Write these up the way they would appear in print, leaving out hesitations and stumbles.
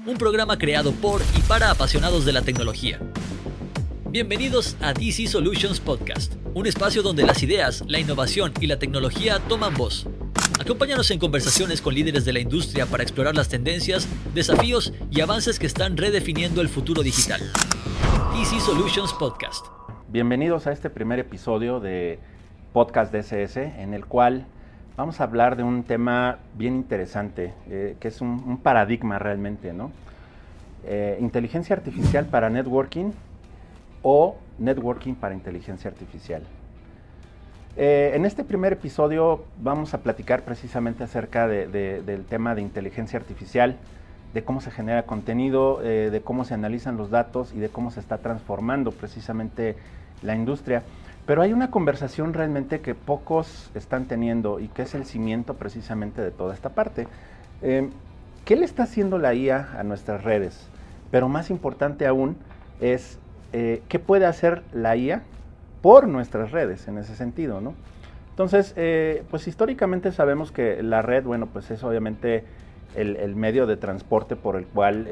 un programa creado por y para apasionados de la tecnología. Bienvenidos a DC Solutions Podcast, un espacio donde las ideas, la innovación y la tecnología toman voz. Acompáñanos en conversaciones con líderes de la industria para explorar las tendencias, desafíos y avances que están redefiniendo el futuro digital. DC Solutions Podcast. Bienvenidos a este primer episodio de Podcast DSS, en el cual vamos a hablar de un tema bien interesante, que es un paradigma realmente, ¿no? Inteligencia artificial para networking o networking para inteligencia artificial. En este primer episodio vamos a platicar precisamente acerca del tema de inteligencia artificial, de cómo se genera contenido, de cómo se analizan los datos y de cómo se está transformando precisamente la industria. Pero hay una conversación realmente que pocos están teniendo y que es el cimiento precisamente de toda esta parte. ¿Qué le está haciendo la IA a nuestras redes? Pero más importante aún es qué puede hacer la IA por nuestras redes en ese sentido, ¿no? Entonces, pues históricamente sabemos que la red, bueno, pues es obviamente el medio de transporte por el cual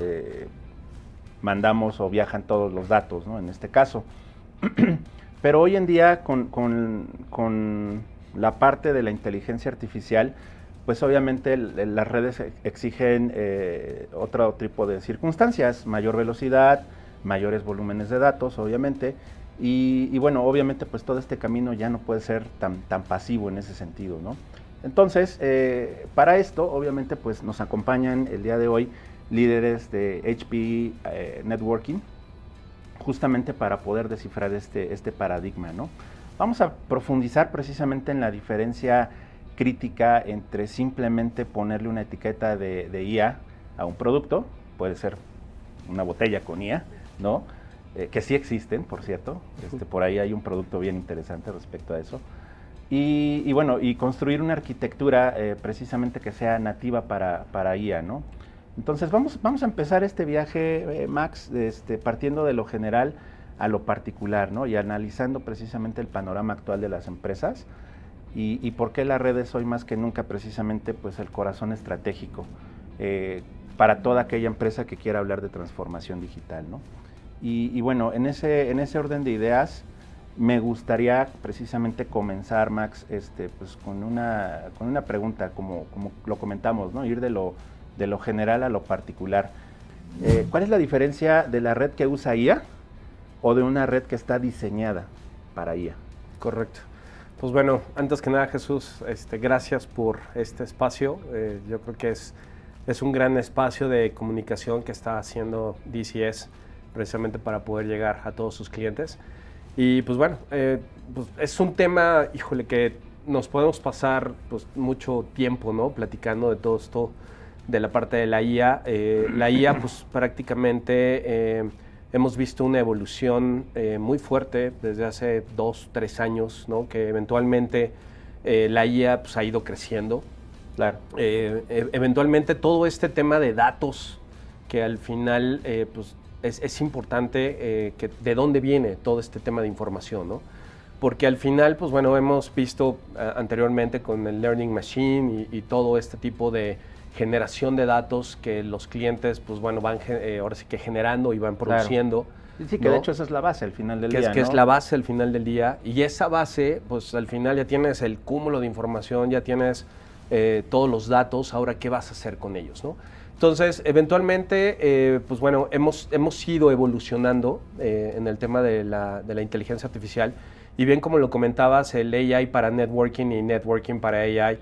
mandamos o viajan todos los datos, ¿no? En este caso. Pero hoy en día con la parte de la inteligencia artificial, pues obviamente las redes exigen otro tipo de circunstancias, mayor velocidad, mayores volúmenes de datos, obviamente, y bueno, obviamente pues todo este camino ya no puede ser tan pasivo en ese sentido, ¿no? Entonces, para esto, obviamente, pues nos acompañan el día de hoy líderes de HPE Networking, justamente para poder descifrar este paradigma, ¿no? Vamos a profundizar precisamente en la diferencia crítica entre simplemente ponerle una etiqueta de IA a un producto, puede ser una botella con IA, ¿no? Que sí existen, por cierto, por ahí hay un producto bien interesante respecto a eso, y bueno, y construir una arquitectura precisamente que sea nativa para IA, ¿no? Entonces vamos a empezar este viaje, Max, partiendo de lo general a lo particular, ¿no? Y analizando precisamente el panorama actual de las empresas y por qué las redes hoy más que nunca precisamente pues el corazón estratégico para toda aquella empresa que quiera hablar de transformación digital, ¿no? Y bueno, en ese orden de ideas me gustaría precisamente comenzar, Max, pues con una pregunta, como lo comentamos, ¿no? Ir de lo general a lo particular. ¿Cuál es la diferencia de la red que usa IA o de una red que está diseñada para IA? Correcto. Pues bueno, antes que nada, Jesús, gracias por este espacio. Yo creo que es un gran espacio de comunicación que está haciendo DCS precisamente para poder llegar a todos sus clientes. Y pues bueno, pues es un tema, híjole, que nos podemos pasar pues mucho tiempo, ¿no? Platicando de todo esto, de la parte de la IA. La IA, pues prácticamente hemos visto una evolución muy fuerte desde hace 2-3 años, ¿no? Que eventualmente la IA pues, ha ido creciendo. Claro. Eventualmente todo este tema de datos, que al final pues es importante que de dónde viene todo este tema de información, ¿no? Porque al final, pues bueno, hemos visto anteriormente con el Learning Machine y todo este tipo de generación de datos que los clientes, pues bueno, van ahora sí que generando y van produciendo. Claro. Sí, que ¿no? De hecho esa es la base al final del día, Que ¿no? es la base al final del día. Y esa base, pues al final ya tienes el cúmulo de información, ya tienes todos los datos, ahora ¿qué vas a hacer con ellos, no? Entonces, eventualmente, pues bueno, hemos ido evolucionando en el tema de la inteligencia artificial. Y bien como lo comentabas, el AI para networking y networking para AI,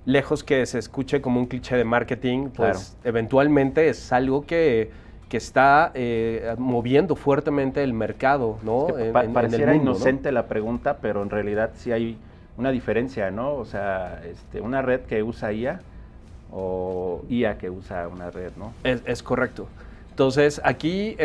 lejos que se escuche como un cliché de marketing, pues claro. Eventualmente es algo que está moviendo fuertemente el mercado, ¿no? Es que pareciera el mundo, inocente, ¿no? La pregunta, pero en realidad sí hay una diferencia, ¿no? O sea, una red que usa IA o IA que usa una red, ¿no? Es correcto. Entonces, aquí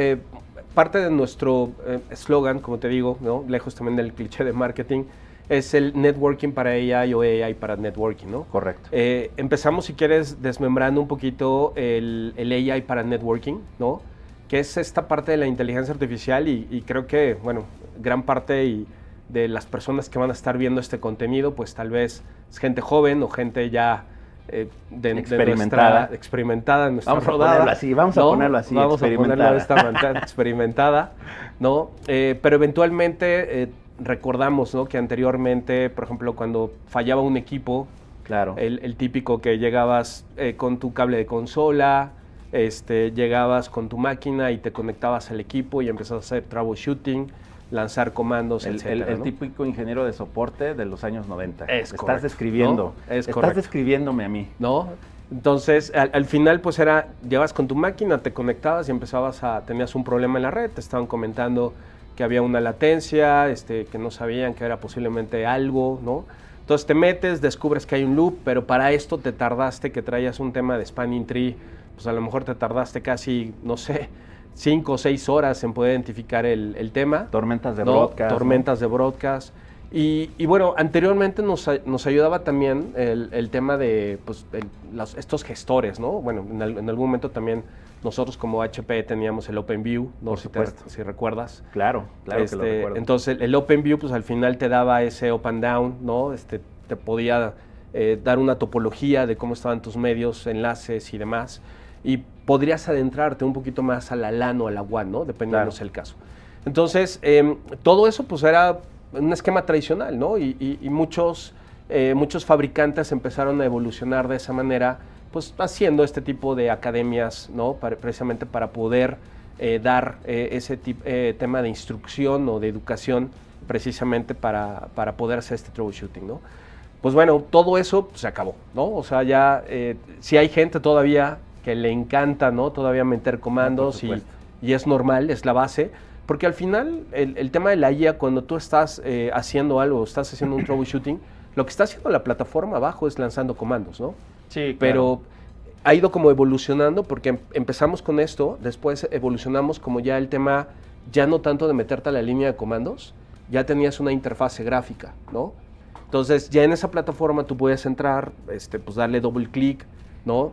parte de nuestro eslogan, como te digo, ¿no? Lejos también del cliché de marketing, es el networking para AI o AI para networking, ¿no? Correcto. Empezamos, si quieres, desmembrando un poquito el AI para networking, ¿no? Que es esta parte de la inteligencia artificial y creo que, bueno, gran parte de las personas que van a estar viendo este contenido, pues tal vez es gente joven o gente ya experimentada, nuestra vamos rodada. A ponerlo así, vamos a ponerlo así, vamos a ponerlo de esta manera, experimentada, ¿no? Pero eventualmente recordamos, ¿no? Que anteriormente, por ejemplo, cuando fallaba un equipo, claro, el típico que llegabas con tu cable de consola, llegabas con tu máquina y te conectabas al equipo y empezabas a hacer troubleshooting, lanzar comandos, etcétera, el ¿no? típico ingeniero de soporte de los años 90. Es correcto, estás describiendo, ¿no? estás describiéndome a mí. ¿No? Entonces, al final, pues llevas con tu máquina, te conectabas y tenías un problema en la red, te estaban comentando que había una latencia, que no sabían que era posiblemente algo, ¿no? Entonces te metes, descubres que hay un loop, pero para esto te tardaste, que traías un tema de spanning tree, pues a lo mejor te tardaste casi, no sé, 5 o 6 horas en poder identificar el tema. Tormentas de ¿no? broadcast. Tormentas de broadcast. Y bueno, anteriormente nos ayudaba también el tema de pues, estos gestores, ¿no? Bueno, en algún momento también nosotros como HP teníamos el OpenView, ¿no? Si recuerdas. Claro que lo recuerdo. Entonces el OpenView pues al final te daba ese up and down, ¿no? Te podía dar una topología de cómo estaban tus medios, enlaces y demás. Y podrías adentrarte un poquito más a la LAN o a la WAN, ¿no? Dependiendo del caso. Entonces, todo eso pues era un esquema tradicional, ¿no? Y muchos fabricantes empezaron a evolucionar de esa manera, pues haciendo este tipo de academias, ¿no? Precisamente para poder dar ese tema de instrucción o de educación precisamente para poder hacer este troubleshooting, ¿no? Pues bueno, todo eso se acabó, ¿no? O sea, ya si hay gente todavía que le encanta, ¿no? Todavía meter comandos y es normal, es la base, porque al final el tema de la IA, cuando tú estás haciendo algo, estás haciendo un troubleshooting, lo que está haciendo la plataforma abajo es lanzando comandos, ¿no? Sí, claro. Pero ha ido como evolucionando porque empezamos con esto, después evolucionamos como ya el tema, ya no tanto de meterte a la línea de comandos, ya tenías una interfase gráfica, ¿no? Entonces ya en esa plataforma tú puedes entrar, pues darle doble clic, ¿no?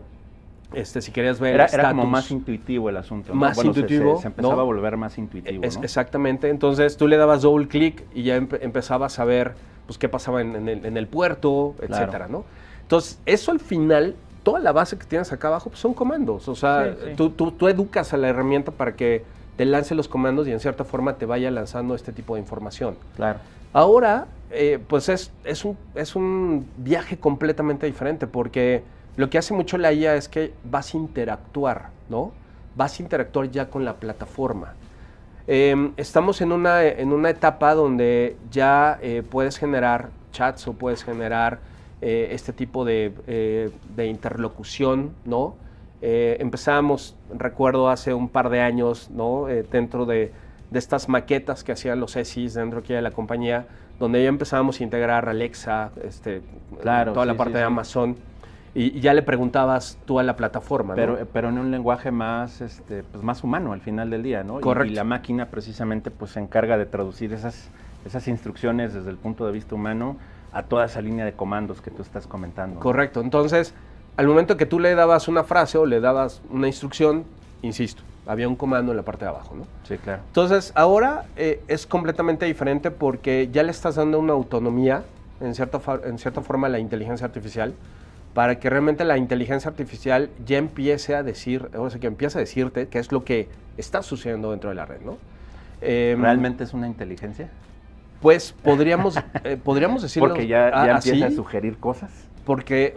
Si querías ver era como más intuitivo el asunto, ¿no? Más intuitivo. Se empezaba a volver más intuitivo, ¿no? Exactamente. Entonces tú le dabas doble clic y ya empezabas a ver pues, qué pasaba en el puerto, etcétera, ¿no? Entonces, eso al final, toda la base que tienes acá abajo pues, son comandos. O sea, sí. Tú educas a la herramienta para que te lance los comandos y en cierta forma te vaya lanzando este tipo de información. Claro. Ahora, pues es un viaje completamente diferente porque lo que hace mucho la IA es que vas a interactuar, ¿no? Vas a interactuar ya con la plataforma. Estamos en una etapa donde ya puedes generar chats o puedes generar este tipo de interlocución, ¿no? Empezamos, recuerdo hace un par de años, ¿no? Dentro de estas maquetas que hacían los ESIs dentro aquí de la compañía, donde ya empezábamos a integrar Alexa, toda la parte de Amazon. Y ya le preguntabas tú a la plataforma, ¿no? Pero en un lenguaje más, pues más humano al final del día, ¿no? Correcto. Y la máquina precisamente pues se encarga de traducir esas instrucciones desde el punto de vista humano a toda esa línea de comandos que tú estás comentando, ¿no? Correcto. Entonces, al momento que tú le dabas una frase o le dabas una instrucción, insisto, había un comando en la parte de abajo, ¿no? Sí, claro. Entonces, ahora es completamente diferente porque ya le estás dando una autonomía, en cierta forma, a la inteligencia artificial, para que realmente la inteligencia artificial ya empiece a decir, o sea, que empiece a decirte qué es lo que está sucediendo dentro de la red, ¿no? ¿Realmente es una inteligencia? Pues podríamos decirlo porque ya así, empieza a sugerir cosas. Porque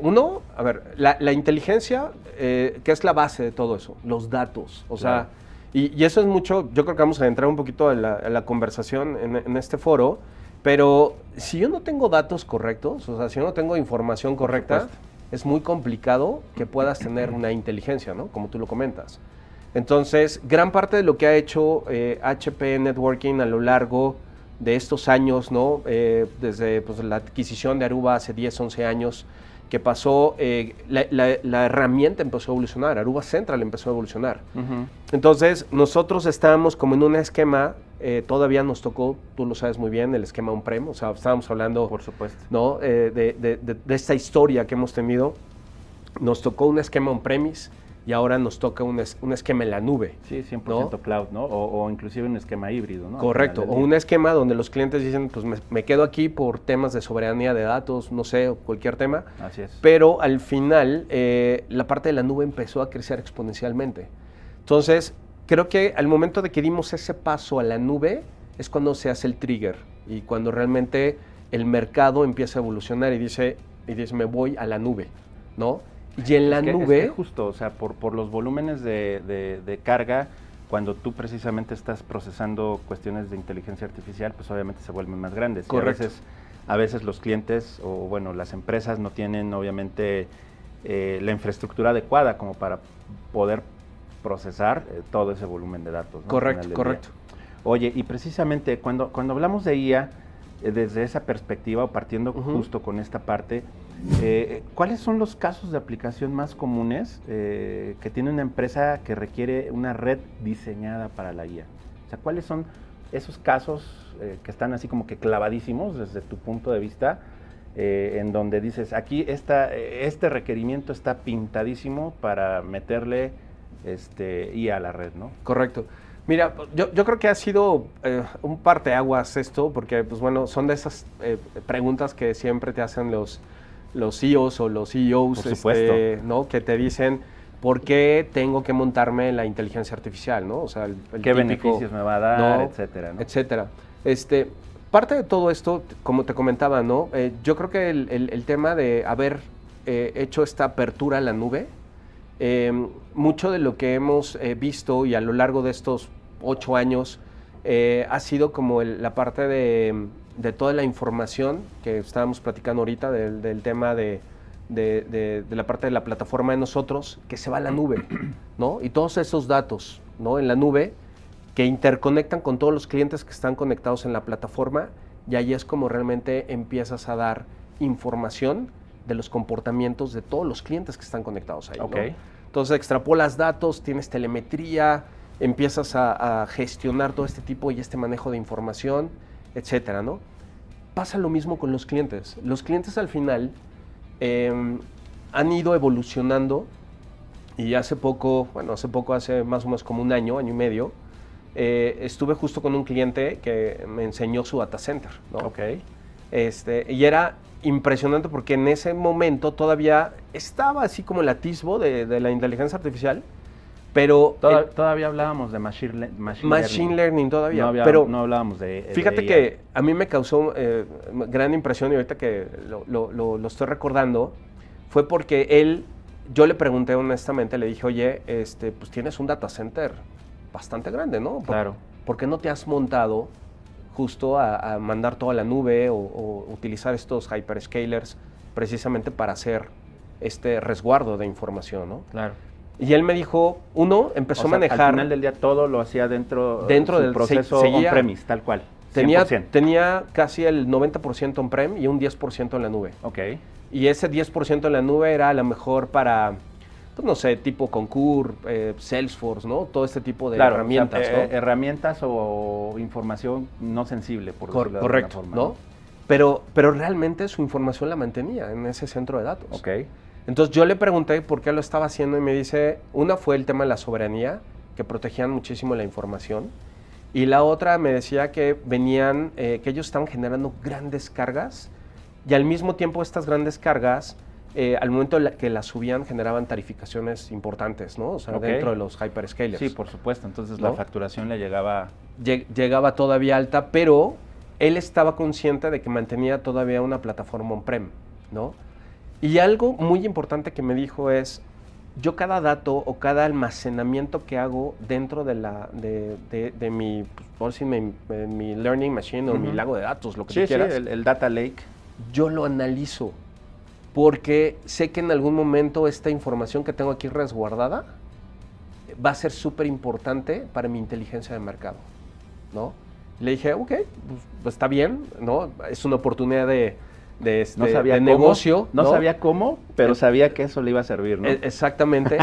la inteligencia, que es la base de todo eso, los datos, o claro. sea, y eso es mucho, yo creo que vamos a entrar un poquito en la conversación en este foro, pero si yo no tengo datos correctos, o sea, si yo no tengo información correcta, es muy complicado que puedas tener una inteligencia, ¿no? Como tú lo comentas. Entonces, gran parte de lo que ha hecho HP Networking a lo largo de estos años, ¿no? Desde pues, la adquisición de Aruba hace 10, 11 años, que pasó, la herramienta empezó a evolucionar, Aruba Central empezó a evolucionar. Uh-huh. Entonces, nosotros estábamos como en un esquema, todavía nos tocó, tú lo sabes muy bien, el esquema on-prem, o sea, estábamos hablando, por supuesto, ¿no? De esta historia que hemos tenido. Nos tocó un esquema on-premise y ahora nos toca un esquema en la nube. Sí, 100% ¿no? cloud, ¿no? O inclusive un esquema híbrido, ¿no? Correcto, o un esquema donde los clientes dicen, pues me quedo aquí por temas de soberanía de datos, no sé, cualquier tema. Así es. Pero al final, la parte de la nube empezó a crecer exponencialmente. Entonces, creo que al momento de que dimos ese paso a la nube, es cuando se hace el trigger y cuando realmente el mercado empieza a evolucionar y dice me voy a la nube, ¿no? Y en la nube... Es que justo, o sea, por los volúmenes de carga, cuando tú precisamente estás procesando cuestiones de inteligencia artificial, pues obviamente se vuelven más grandes. Correcto. Y a veces los clientes o bueno, las empresas no tienen obviamente la infraestructura adecuada como para poder procesar todo ese volumen de datos, ¿no? Correcto, correcto. Oye, y precisamente cuando hablamos de IA, desde esa perspectiva o partiendo justo con esta parte, ¿cuáles son los casos de aplicación más comunes que tiene una empresa que requiere una red diseñada para la IA? O sea, ¿cuáles son esos casos que están así como que clavadísimos desde tu punto de vista, en donde dices, aquí este requerimiento está pintadísimo para meterle IA a la red, ¿no? Correcto. Mira, yo creo que ha sido un parteaguas esto, porque pues bueno, son de esas preguntas que siempre te hacen los CEOs o los CEOs, por supuesto, ¿no? Que te dicen, ¿por qué tengo que montarme en la inteligencia artificial, ¿no? O sea, el ¿qué típico, beneficios me va a dar, ¿no? etcétera, ¿no? Etcétera. Parte de todo esto, como te comentaba, ¿no? Yo creo que el tema de haber hecho esta apertura a la nube, mucho de lo que hemos visto y a lo largo de estos 8 años ha sido como la parte de toda la información que estábamos platicando ahorita del tema de la parte de la plataforma de nosotros, que se va a la nube, ¿no? Y todos esos datos, ¿no? En la nube que interconectan con todos los clientes que están conectados en la plataforma, y ahí es como realmente empiezas a dar información de los comportamientos de todos los clientes que están conectados ahí, Okay. ¿no? Entonces extrapolas datos, tienes telemetría, empiezas a gestionar todo este tipo y este manejo de información, etcétera, ¿no? Pasa lo mismo con los clientes. Los clientes al final han ido evolucionando, y hace más o menos como un año y medio, estuve justo con un cliente que me enseñó su data center, ¿no? Okay. Y era impresionante porque en ese momento todavía estaba así como el atisbo de la inteligencia artificial, pero... Todavía hablábamos de machine learning todavía, no hablábamos de fíjate IA. que a mí me causó gran impresión, y ahorita que lo estoy recordando, fue porque yo le pregunté honestamente, le dije, oye, pues tienes un data center bastante grande, ¿no? Claro. ¿Por qué no te has montado justo a mandar toda la nube o utilizar estos hyperscalers precisamente para hacer este resguardo de información, ¿no? Claro. Y él me dijo, empezó a manejar... Al final del día todo lo hacía dentro del proceso seguía, on-premise, tal cual. 100%. Tenía casi el 90% on-prem y un 10% en la nube. Ok. Y ese 10% en la nube era a lo mejor para, pues no sé, tipo Concur, Salesforce, ¿no? Todo este tipo de herramientas, o sea, ¿no? Herramientas o información no sensible, por decirlo de alguna forma. ¿no? Pero realmente su información la mantenía en ese centro de datos. Ok. Entonces yo le pregunté por qué lo estaba haciendo y me dice, una fue el tema de la soberanía, que protegían muchísimo la información, y la otra me decía que que ellos estaban generando grandes cargas, y al mismo tiempo estas grandes cargas, al momento que las subían, generaban tarificaciones importantes, ¿no? O sea, dentro de los hyperscalers. Sí, por supuesto. Entonces ¿no? La facturación le llegaba... Llegaba todavía alta, pero él estaba consciente de que mantenía todavía una plataforma on-prem, ¿no? Y algo muy importante que me dijo es, yo cada dato o cada almacenamiento que hago dentro de mi, pues, mi learning machine o mi lago de datos, lo que tú quieras. Sí, el data lake. Yo lo analizo porque sé que en algún momento esta información que tengo aquí resguardada va a ser súper importante para mi inteligencia de mercado, ¿no? Le dije, ok, pues está bien, ¿no? Es una oportunidad de negocio. No sabía cómo, pero sabía que eso le iba a servir, ¿no? Exactamente.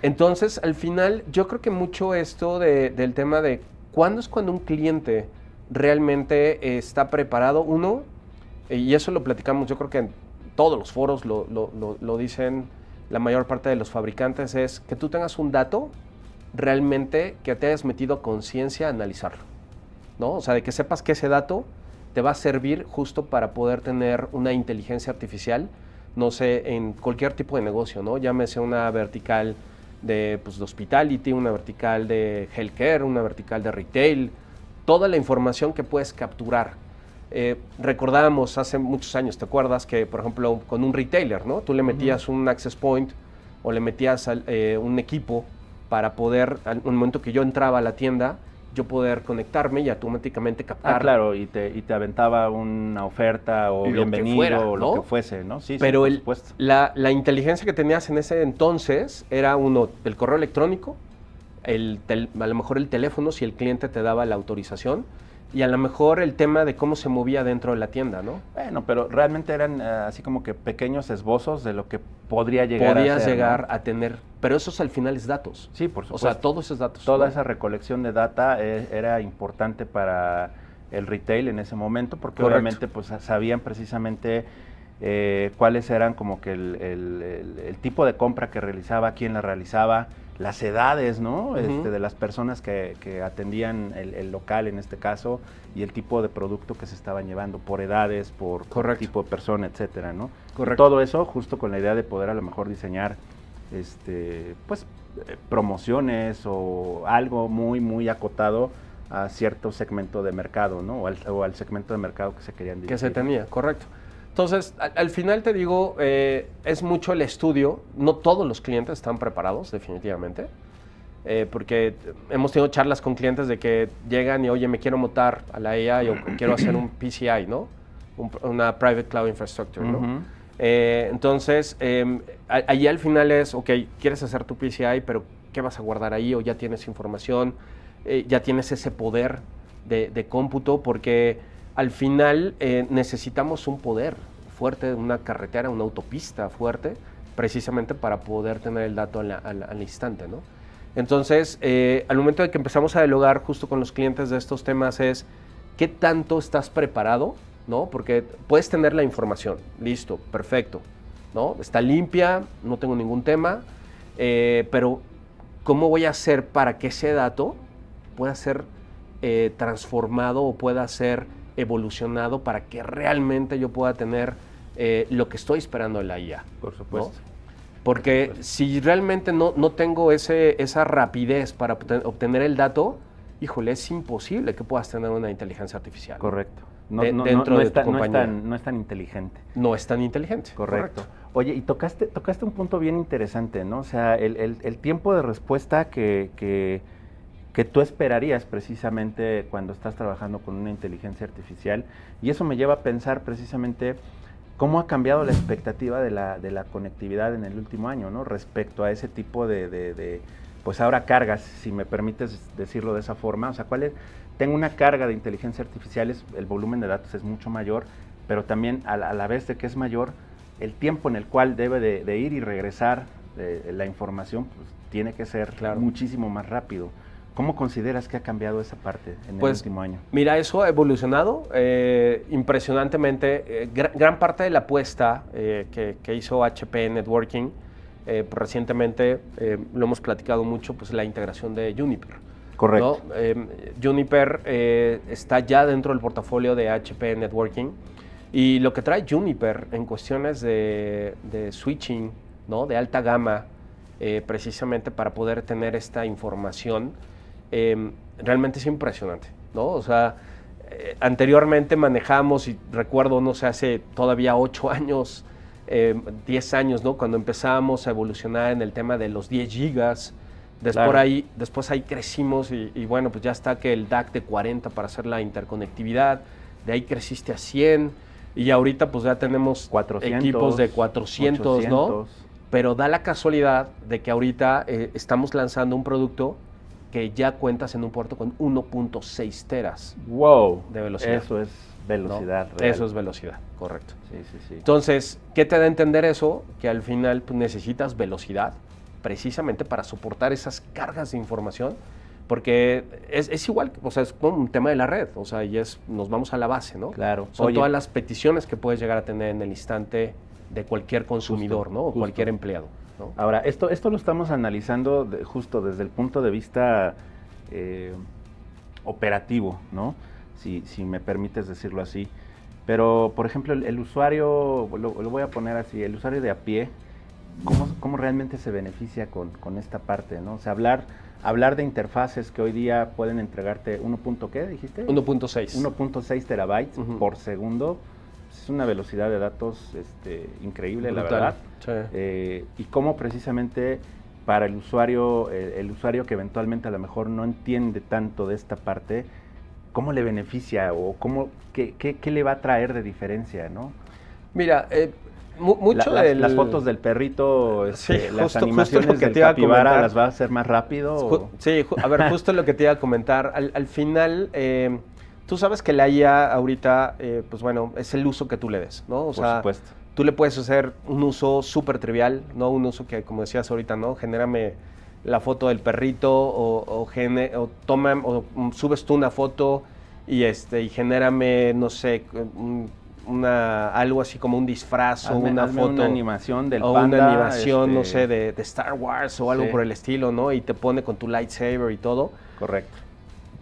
Entonces, al final, yo creo que mucho esto del tema de cuándo es cuando un cliente realmente está preparado. Uno, y eso lo platicamos, yo creo que en todos los foros lo dicen la mayor parte de los fabricantes es que tú tengas un dato realmente que te hayas metido a conciencia a analizarlo, ¿no? O sea, de que sepas que ese dato te va a servir justo para poder tener una inteligencia artificial, no sé, en cualquier tipo de negocio, ¿no? Llámese una vertical de hospitality, una vertical de healthcare, una vertical de retail, toda la información que puedes capturar. Recordábamos hace muchos años, ¿te acuerdas? Que, por ejemplo, con un retailer, ¿no? Tú le metías un access point o le metías un equipo para poder, al momento que yo entraba a la tienda, yo poder conectarme y automáticamente captar. Ah, claro, y te aventaba una oferta o bienvenido fuera, o lo que fuese, ¿no? Sí, pero sí, por supuesto. La inteligencia que tenías en ese entonces era el correo electrónico, a lo mejor el teléfono si el cliente te daba la autorización, y a lo mejor el tema de cómo se movía dentro de la tienda, ¿no? Bueno, pero realmente eran así como que pequeños esbozos de lo que podría llegar a ser. Podías llegar, ¿no?, a tener, pero esos al final es datos. Sí, por supuesto. O sea, todos esos datos. Toda ¿no? esa recolección de data era importante para el retail en ese momento, porque Correcto. obviamente pues sabían precisamente cuáles eran como que el tipo de compra que realizaba, quién la realizaba, las edades, ¿no? De las personas que atendían el local en este caso, y el tipo de producto que se estaban llevando, por edades, por tipo de persona, etcétera, ¿no? Correcto. Todo eso justo con la idea de poder a lo mejor diseñar promociones o algo muy, muy acotado a cierto segmento de mercado, ¿no? O al segmento de mercado que se querían dirigir. Que se tenía, correcto. Entonces, al final te digo, es mucho el estudio. No todos los clientes están preparados, definitivamente, porque hemos tenido charlas con clientes de que llegan y, oye, me quiero montar a la AI o quiero hacer un PCI, ¿no? Una Private Cloud Infrastructure, ¿no? Entonces, allí al final es, ok, quieres hacer tu PCI, pero ¿qué vas a guardar ahí? O ya tienes información, ya tienes ese poder de cómputo, porque al final necesitamos un poder fuerte, una carretera, una autopista fuerte, precisamente para poder tener el dato al instante, ¿no? Entonces, al momento de que empezamos a dialogar justo con los clientes de estos temas es, ¿qué tanto estás preparado? ¿No? Porque puedes tener la información, listo, perfecto, ¿no? Está limpia, no tengo ningún tema, pero ¿cómo voy a hacer para que ese dato pueda ser transformado o pueda ser evolucionado para que realmente yo pueda tener lo que estoy esperando de la IA? Por supuesto. ¿No? Porque si realmente no tengo esa rapidez para obtener el dato, híjole, es imposible que puedas tener una inteligencia artificial. Correcto. No es tan inteligente. No es tan inteligente. Correcto. Oye, y tocaste un punto bien interesante, ¿no? O sea, el tiempo de respuesta que tú esperarías precisamente cuando estás trabajando con una inteligencia artificial, y eso me lleva a pensar precisamente cómo ha cambiado la expectativa de la conectividad en el último año, ¿no? Respecto a ese tipo de pues ahora cargas, si me permites decirlo de esa forma. O sea, tengo una carga de inteligencia artificial, el volumen de datos es mucho mayor, pero también a la vez de que es mayor, el tiempo en el cual debe de ir y regresar la información, pues tiene que ser muchísimo más rápido. ¿Cómo consideras que ha cambiado esa parte en el último año? Mira, eso ha evolucionado impresionantemente. Gran parte de la apuesta que hizo HP Networking recientemente, lo hemos platicado mucho, pues la integración de Juniper. Correcto. ¿No? Juniper está ya dentro del portafolio de HP Networking, y lo que trae Juniper en cuestiones de switching, ¿no?, de alta gama, precisamente para poder tener esta información, realmente es impresionante, ¿no? O sea, anteriormente manejamos, y recuerdo, no sé, hace todavía 8 años, 10 años, ¿no?, cuando empezábamos a evolucionar en el tema de los 10 gigas, después ahí crecimos y bueno, pues ya está que el DAC de 40 para hacer la interconectividad, de ahí creciste a 100, y ahorita pues ya tenemos 400, equipos de 400, 800. ¿No? Pero da la casualidad de que ahorita estamos lanzando un producto que ya cuentas en un puerto con 1.6 teras de velocidad. Eso es velocidad. ¿No? Eso es velocidad, correcto. Sí. Entonces, ¿qué te da a entender eso? Que al final pues, necesitas velocidad precisamente para soportar esas cargas de información, porque es igual, o sea, es como un tema de la red, o sea, y nos vamos a la base, ¿no? Claro. Son todas las peticiones que puedes llegar a tener en el instante de cualquier consumidor, ¿no? O cualquier empleado. ¿no? Ahora, esto lo estamos analizando justo desde el punto de vista operativo, ¿no? Si me permites decirlo así. Pero, por ejemplo, el usuario, lo voy a poner así, el usuario de a pie, ¿cómo realmente se beneficia con esta parte, ¿no? O sea, hablar de interfaces que hoy día pueden entregarte ¿qué dijiste? 1.6. 1.6 terabytes por segundo. Es una velocidad de datos increíble, brutal, la verdad. Sí. Y cómo precisamente para el usuario que eventualmente a lo mejor no entiende tanto de esta parte, ¿cómo le beneficia o qué le va a traer de diferencia, ¿no? Mira, mucho las fotos del perrito, sí, las animaciones del capibara, ¿las va a hacer más rápido? Sí, a ver, justo lo que te iba a comentar. Al final, tú sabes que la IA ahorita, pues bueno, es el uso que tú le des, ¿no? O Por supuesto. Tú le puedes hacer un uso súper trivial, ¿no? Un uso que, como decías ahorita, ¿no? Genérame la foto del perrito o subes tú una foto y genérame, no sé, algo así como un disfraz o una foto. Una animación del o panda. Una animación, no sé, de Star Wars o algo por el estilo, ¿no? Y te pone con tu lightsaber y todo. Correcto.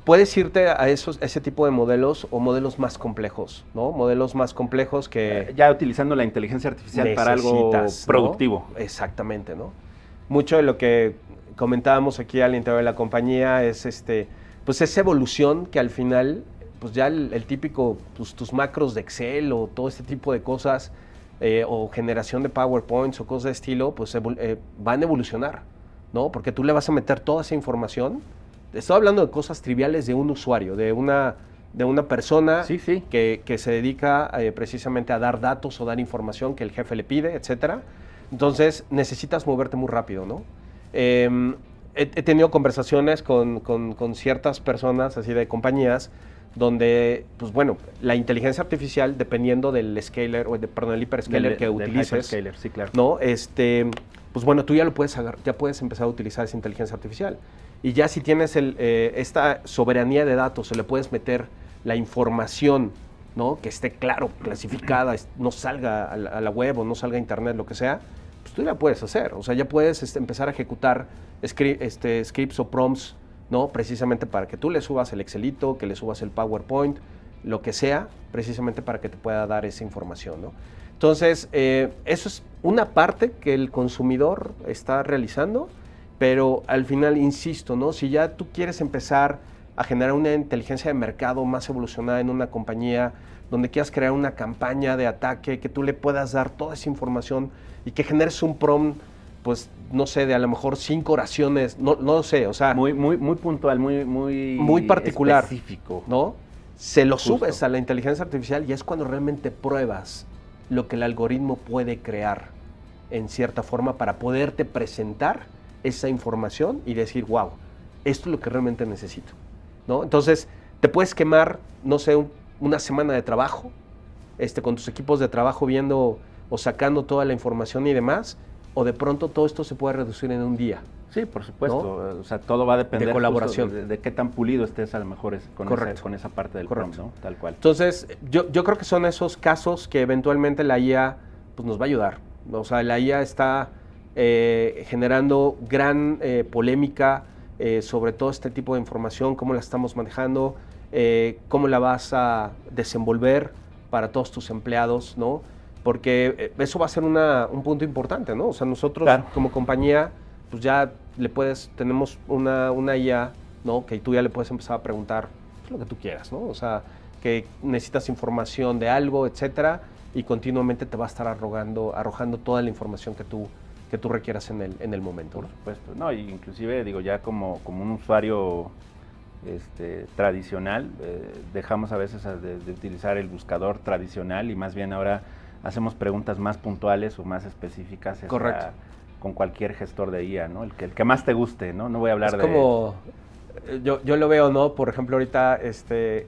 Puedes irte a ese tipo de modelos o modelos más complejos, ¿no? Modelos más complejos que... Ya utilizando la inteligencia artificial para algo productivo. ¿No? Exactamente, ¿no? Mucho de lo que comentábamos aquí al interior de la compañía es pues esa evolución que al final, pues ya el típico, pues, tus macros de Excel o todo este tipo de cosas, o generación de PowerPoints o cosas de estilo, pues van a evolucionar, ¿no? Porque tú le vas a meter toda esa información. Estoy hablando de cosas triviales de un usuario, de una persona sí. Que se dedica precisamente a dar datos o dar información que el jefe le pide, etcétera. Entonces necesitas moverte muy rápido, ¿no? He tenido conversaciones con ciertas personas, así de compañías, donde, pues bueno, la inteligencia artificial, dependiendo del scaler, el hyperscaler que utilices, hyperscaler, sí, claro. ¿no? Pues bueno, tú ya puedes empezar a utilizar esa inteligencia artificial. Y ya si tienes esta soberanía de datos, le puedes meter la información, ¿no? Que esté claro, clasificada, no salga a la web o no salga a internet, lo que sea, pues tú la puedes hacer. O sea, ya puedes empezar a ejecutar scripts o prompts, ¿no? Precisamente para que tú le subas el Excelito, que le subas el PowerPoint, lo que sea, precisamente para que te pueda dar esa información, ¿no? Entonces, eso es una parte que el consumidor está realizando, pero al final, insisto, ¿no? Si ya tú quieres empezar a generar una inteligencia de mercado más evolucionada en una compañía, donde quieras crear una campaña de ataque, que tú le puedas dar toda esa información y que generes un prompt, pues, no sé, de a lo mejor 5 oraciones, no sé, o sea... Muy puntual, muy particular, específico, ¿no? Se lo subes a la inteligencia artificial y es cuando realmente pruebas lo que el algoritmo puede crear en cierta forma para poderte presentar esa información y decir, wow, esto es lo que realmente necesito, ¿no? Entonces, te puedes quemar, no sé, una semana de trabajo, con tus equipos de trabajo viendo o sacando toda la información y demás, o de pronto todo esto se puede reducir en un día. Sí, por supuesto. ¿No? O sea, todo va a depender de colaboración. De qué tan pulido estés a lo mejor con esa parte del prompt, ¿no? Tal cual. Entonces, yo creo que son esos casos que eventualmente la IA pues, nos va a ayudar. O sea, la IA está generando gran polémica sobre todo este tipo de información, cómo la estamos manejando, cómo la vas a desenvolver para todos tus empleados, ¿no? Porque eso va a ser un punto importante, ¿no? O sea, nosotros como compañía, pues ya tenemos una IA, ¿no? Que tú ya le puedes empezar a preguntar pues, lo que tú quieras, ¿no? O sea, que necesitas información de algo, etcétera, y continuamente te va a estar arrojando toda la información que tú requieras en el momento. Por supuesto. No, y inclusive, digo, ya como un usuario tradicional, dejamos a veces de utilizar el buscador tradicional y más bien ahora hacemos preguntas más puntuales o más específicas con cualquier gestor de IA, ¿no? El que más te guste, ¿no? No voy a hablar es como, yo lo veo, ¿no? Por ejemplo, ahorita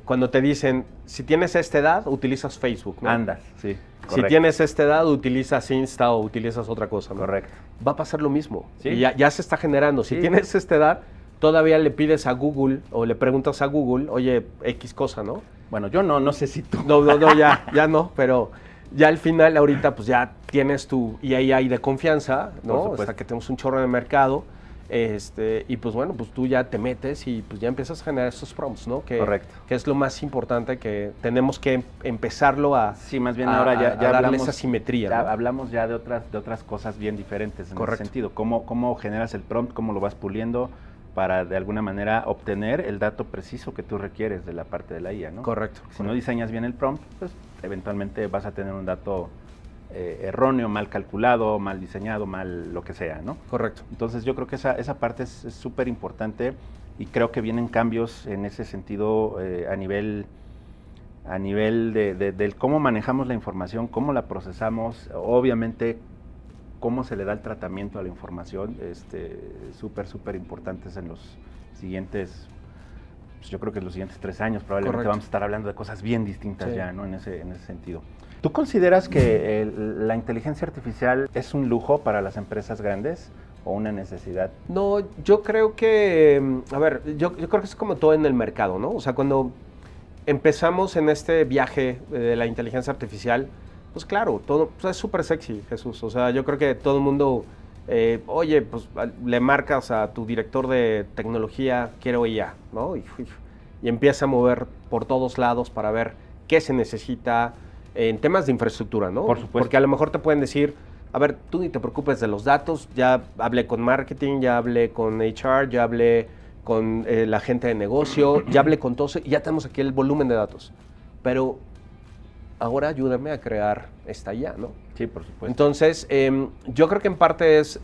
cuando te dicen, si tienes esta edad, utilizas Facebook, ¿no? Andas, sí. Si tienes esta edad, utilizas Insta o utilizas otra cosa, ¿no? Correcto. Va a pasar lo mismo. ¿Sí? Y ya se está generando. Si tienes esta edad, todavía le pides a Google o le preguntas a Google, oye, X cosa, ¿no? Bueno, yo no sé si tú. No, ya no, pero ya al final, ahorita, pues ya tienes tu AI de confianza, ¿no? Por Hasta que tenemos un chorro de mercado. Y pues bueno, pues tú ya te metes y pues ya empiezas a generar estos prompts, ¿no? Correcto. Que es lo más importante, que tenemos que empezarlo a... Sí, más bien ahora ya darle hablamos, esa simetría, ya ¿no? hablamos ya de otras cosas bien diferentes en Correcto. ese sentido. Cómo generas el prompt, cómo lo vas puliendo para de alguna manera obtener el dato preciso que tú requieres de la parte de la IA, ¿no? Correcto. Si no diseñas bien el prompt, pues eventualmente vas a tener un dato erróneo, mal calculado, mal diseñado, mal lo que sea, ¿no? Correcto. Entonces yo creo que esa parte es súper importante y creo que vienen cambios en ese sentido a nivel del cómo manejamos la información, cómo la procesamos, obviamente cómo se le da el tratamiento a la información, súper importantes en los siguientes, pues yo creo que en los siguientes 3 años probablemente Correcto. vamos a estar hablando de cosas bien distintas Sí. ya, ¿no? En ese sentido. ¿Tú consideras que la inteligencia artificial es un lujo para las empresas grandes o una necesidad? No, yo creo que, a ver, yo creo que es como todo en el mercado, ¿no? O sea, cuando empezamos en este viaje de la inteligencia artificial, pues claro, todo pues es súper sexy, Jesús. O sea, yo creo que todo el mundo, oye, pues le marcas a tu director de tecnología, quiero IA, ¿no? Y empieza a mover por todos lados para ver qué se necesita en temas de infraestructura, ¿no? Por supuesto. Porque a lo mejor te pueden decir, a ver, tú ni te preocupes de los datos, ya hablé con marketing, ya hablé con HR, ya hablé con la gente de negocio, ya hablé con todos y ya tenemos aquí el volumen de datos. Pero ahora ayúdame a crear esta IA, ¿no? Sí, por supuesto. Entonces, yo creo que en parte es,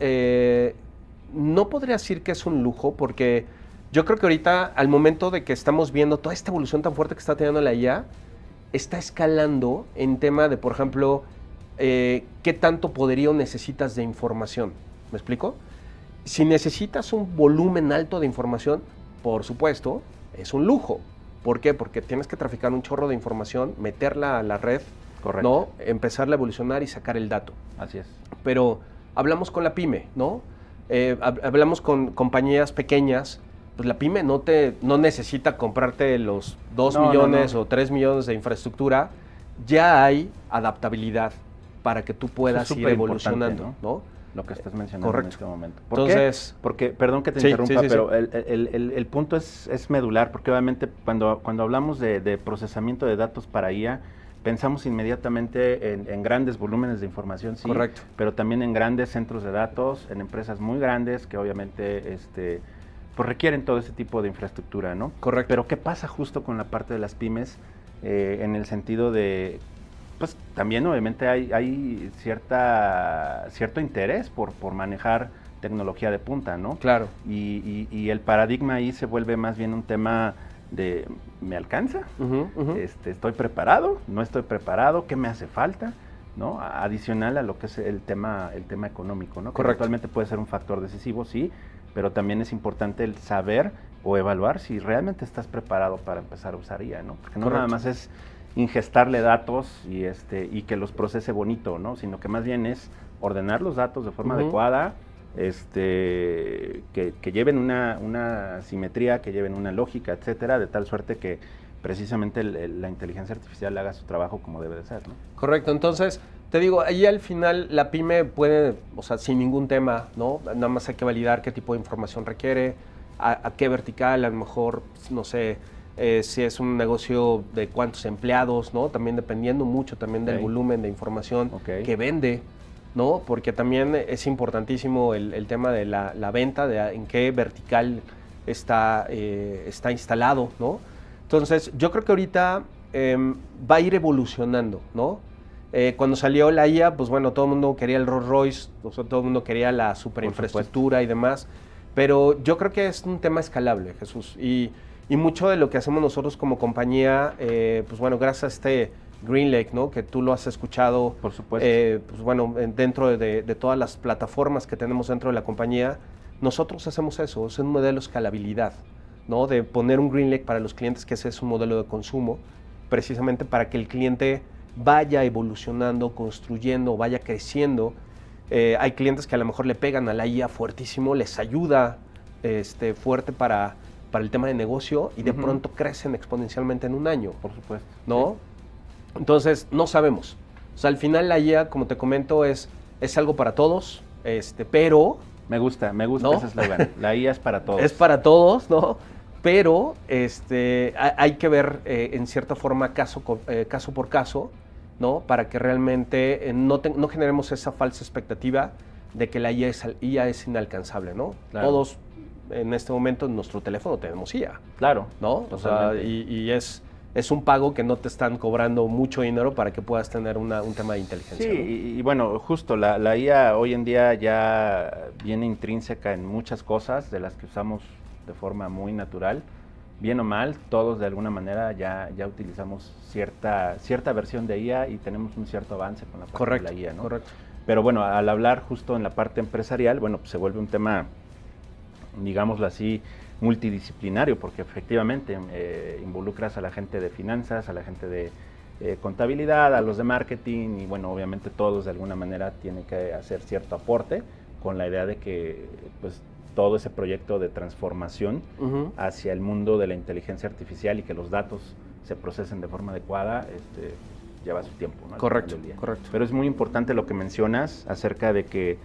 no podría decir que es un lujo, porque yo creo que ahorita, al momento de que estamos viendo toda esta evolución tan fuerte que está teniendo la IA, está escalando en tema de, por ejemplo, qué tanto poderío necesitas de información. ¿Me explico? Si necesitas un volumen alto de información, por supuesto, es un lujo. ¿Por qué? Porque tienes que traficar un chorro de información, meterla a la red, Correcto. ¿no? Empezarla a evolucionar y sacar el dato. Así es. Pero hablamos con la pyme, ¿no? Hablamos con compañías pequeñas. Pues la pyme no necesita comprarte los 2 millones o 3 millones de infraestructura. Ya hay adaptabilidad para que tú puedas ir evolucionando, ¿no? Lo que estás mencionando. Correcto. En este momento. Entonces, ¿Por qué? Porque, perdón que te sí, interrumpa, sí, pero el punto es medular, porque obviamente cuando hablamos de procesamiento de datos para IA, pensamos inmediatamente en grandes volúmenes de información, sí, correcto. pero también en grandes centros de datos, en empresas muy grandes que obviamente pues requieren todo ese tipo de infraestructura, ¿no? Correcto. Pero ¿qué pasa justo con la parte de las pymes en el sentido de, pues también obviamente hay cierto interés por manejar tecnología de punta, ¿no? Claro. Y el paradigma ahí se vuelve más bien un tema de, ¿me alcanza? ¿Estoy preparado? ¿No estoy preparado? ¿Qué me hace falta? ¿No? Adicional a lo que es el tema económico, ¿no? Que Correcto. actualmente puede ser un factor decisivo, sí, pero también es importante el saber o evaluar si realmente estás preparado para empezar a usar IA, ¿no? Porque no Correcto. nada más es ingestarle datos y que los procese bonito, ¿no? Sino que más bien es ordenar los datos de forma adecuada, que lleven una simetría, que lleven una lógica, etcétera, de tal suerte que precisamente la inteligencia artificial haga su trabajo como debe de ser, ¿no? Correcto, entonces, te digo, ahí al final la pyme puede, o sea, sin ningún tema, ¿no? Nada más hay que validar qué tipo de información requiere, a qué vertical, a lo mejor, no sé, si es un negocio de cuántos empleados, ¿no? También dependiendo mucho también del volumen de información que vende, ¿no? Porque también es importantísimo el tema de la venta, en qué vertical está instalado, ¿no? Entonces, yo creo que ahorita va a ir evolucionando, ¿no? Cuando salió la IA, pues bueno, todo el mundo quería el Rolls Royce, o sea, todo el mundo quería la superinfraestructura y demás, pero yo creo que es un tema escalable, Jesús, y mucho de lo que hacemos nosotros como compañía, pues bueno, gracias a este GreenLake, ¿no? Que tú lo has escuchado, por supuesto, pues bueno, dentro de todas las plataformas que tenemos dentro de la compañía, nosotros hacemos eso, es un modelo de escalabilidad, ¿no? De poner un GreenLake para los clientes, que ese es un modelo de consumo, precisamente para que el cliente vaya evolucionando, construyendo, vaya creciendo. Hay clientes que a lo mejor le pegan a la IA fuertísimo, les ayuda fuerte para el tema de negocio y de pronto crecen exponencialmente en un año. Por supuesto. ¿No? Sí. Entonces, no sabemos. O sea, al final la IA, como te comento, es algo para todos, pero... Me gusta ¿no? ese eslogan. La IA es para todos. Es para todos, ¿no? Pero hay que ver en cierta forma caso por caso, ¿no? Para que realmente no generemos esa falsa expectativa de que la IA es inalcanzable, ¿no? Claro. Todos en este momento en nuestro teléfono tenemos IA, Claro. ¿no? O sea, y es un pago que no te están cobrando mucho dinero para que puedas tener un tema de inteligencia. Sí, ¿no? y bueno, justo la IA hoy en día ya viene intrínseca en muchas cosas de las que usamos de forma muy natural. Bien o mal, todos de alguna manera ya utilizamos cierta versión de IA y tenemos un cierto avance con la parte de la IA, ¿no? Correcto. Pero bueno, al hablar justo en la parte empresarial, bueno, pues se vuelve un tema, digámoslo así, multidisciplinario, porque efectivamente involucras a la gente de finanzas, a la gente de contabilidad, a los de marketing, y bueno, obviamente todos de alguna manera tienen que hacer cierto aporte con la idea de que pues todo ese proyecto de transformación hacia el mundo de la inteligencia artificial y que los datos se procesen de forma adecuada, lleva su tiempo, ¿no? Correcto. Pero es muy importante lo que mencionas acerca de que,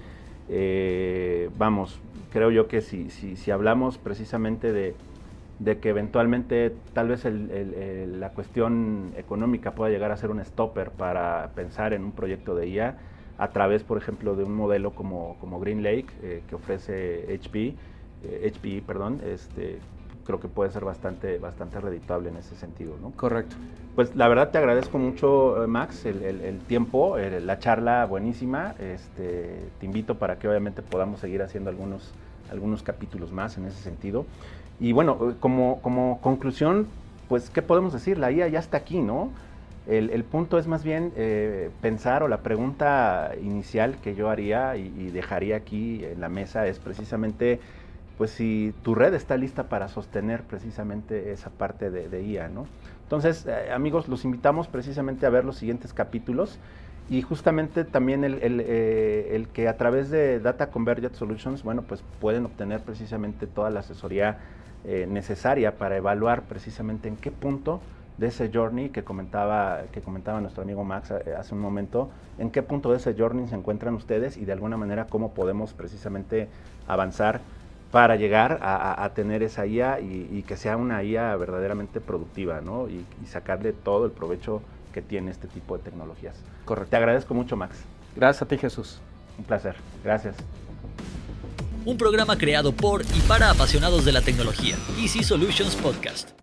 creo yo que si hablamos precisamente de que eventualmente tal vez la cuestión económica pueda llegar a ser un stopper para pensar en un proyecto de IA, a través, por ejemplo, de un modelo como GreenLake, que ofrece HPE, creo que puede ser bastante redituable en ese sentido, ¿no? Correcto. Pues la verdad te agradezco mucho, Max, el tiempo, la charla buenísima. Te invito para que obviamente podamos seguir haciendo algunos capítulos más en ese sentido. Y bueno, como conclusión, pues, ¿qué podemos decir? La IA ya está aquí, ¿no? El punto es más bien pensar, o la pregunta inicial que yo haría y dejaría aquí en la mesa es precisamente, pues, si tu red está lista para sostener precisamente esa parte de IA, ¿no? Entonces, amigos, los invitamos precisamente a ver los siguientes capítulos y justamente también el que a través de Data Convergence Solutions, bueno, pues pueden obtener precisamente toda la asesoría necesaria para evaluar precisamente en qué punto de ese journey que comentaba nuestro amigo Max hace un momento, en qué punto de ese journey se encuentran ustedes y de alguna manera cómo podemos precisamente avanzar para llegar a tener esa IA y que sea una IA verdaderamente productiva, ¿no? Y sacarle todo el provecho que tiene este tipo de tecnologías. Correcto. Te agradezco mucho, Max. Gracias a ti, Jesús. Un placer. Gracias. Un programa creado por y para apasionados de la tecnología. DC Solutions Podcast.